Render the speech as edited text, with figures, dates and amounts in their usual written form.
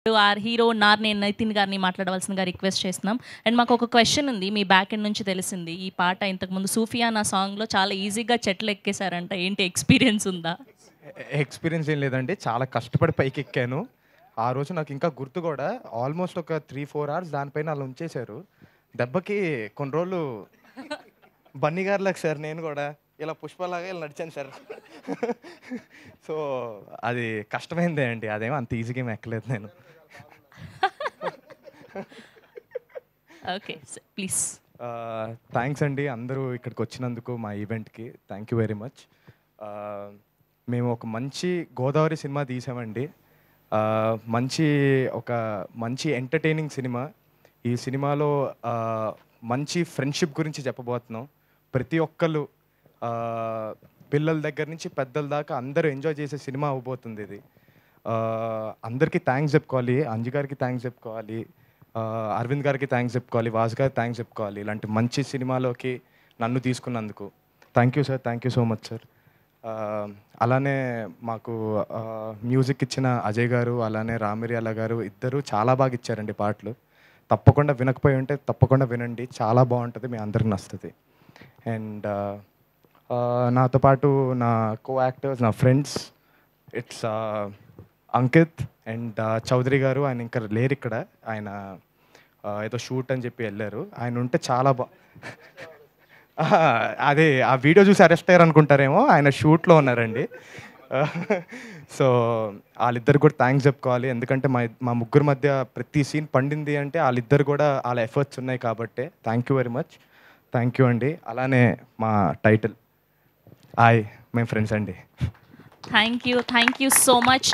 Are hero Narne Nitin గారిని మాట్లాడవలసిందిగా request చేస్తున్నాం. అండ్ మాకు ఒక క్వశ్చన్ ఉంది. మీ బ్యాక్ ఎండ్ నుంచి తెలిసింది ఈ పాట ఇంతకుముందు 'సూఫియానా' సాంగ్‌లో చాలా ఈజీగా చెట్లు ఎక్కేసారంట. ఏంటి ఎక్స్‌పీరియన్స్ ఉందా? ఎక్స్‌పీరియన్స్ ఏం లేదండి. చాలా కష్టపడి పైకెక్కాను. ఆ రోజు నాకు ఇంకా గుర్తు గూడా ఆల్మోస్ట్ ఒక 3, 4 అవర్స్ దానిపైన అలా ఉంచేశారు. దెబ్బకి కొన్ని రోజులు బన్నీ గారిలాగా సార్ నేను గూడా ఇలా పుష్పలాగా ఇలా నడిచాను సార్. సో, అది కష్టమైందే అండి. అదేమో అంత ఈజీగా ఏమి ఎక్కలేదు నేను. ఓకే. ప్లీజ్. థ్యాంక్స్ అండి అందరూ ఇక్కడికొచ్చినందుకు మా ఈవెంట్‌కి. Thank you very much. మేము ఒక మంచి గోదావరి సినిమా తీసామండి. మంచి ఒక మంచి ఎంటర్‌టైనింగ్ సినిమా. ఈ సినిమాలో మంచి ఫ్రెండ్‌షిప్ గురించి చెప్పబోతున్నాం. ప్రతి ఒక్కళ్ళు పిల్లల దగ్గర నుంచి పెద్దల దాకా అందరూ ఎంజాయ్ చేసే సినిమా అవ్వబోతుంది ఇది. అందరికీ థ్యాంక్స్ చెప్పుకోవాలి. అంజు గారికి థ్యాంక్స్ చెప్పుకోవాలి. అరవింద్ గారికి థ్యాంక్స్ చెప్పుకోవాలి. వాసు గారికి థ్యాంక్స్ చెప్పుకోవాలి. ఇలాంటి మంచి సినిమాలోకి నన్ను తీసుకున్నందుకు. Thank you sir. Thank you so much sir. అలానే మాకు మ్యూజిక్ ఇచ్చిన అజయ్ గారు, అలానే రామిర్యాల గారు ఇద్దరు చాలా బాగా ఇచ్చారండి పాటలు. తప్పకుండా వినకపోయి ఉంటే తప్పకుండా వినండి. చాలా బాగుంటుంది. మీ అందరికి నచ్చుతుంది. అండ్ నాతో పాటు నా కో యాక్టర్స్, నా friends it's Ankit and Chowdary garu. ఆయన ఇంకా లేరు ఇక్కడ. ఆయన ఏదో షూట్ అని చెప్పి వెళ్ళారు. ఆయన ఉంటే చాలా అదే ఆ వీడియో చూసి అరెస్ట్ అయ్యారు అనుకుంటారేమో. ఆయన షూట్లో ఉన్నారండి. సో వాళ్ళిద్దరు కూడా థ్యాంక్స్ చెప్పుకోవాలి. ఎందుకంటే మా ముగ్గురు మధ్య ప్రతి సీన్ పండింది అంటే వాళ్ళిద్దరు కూడా వాళ్ళ ఎఫర్ట్స్ ఉన్నాయి కాబట్టే. Thank you very much. Thank you అండి. అలానే మా టైటిల్ హాయ్ మేము ఫ్రెండ్స్ అండి. Thank you so much.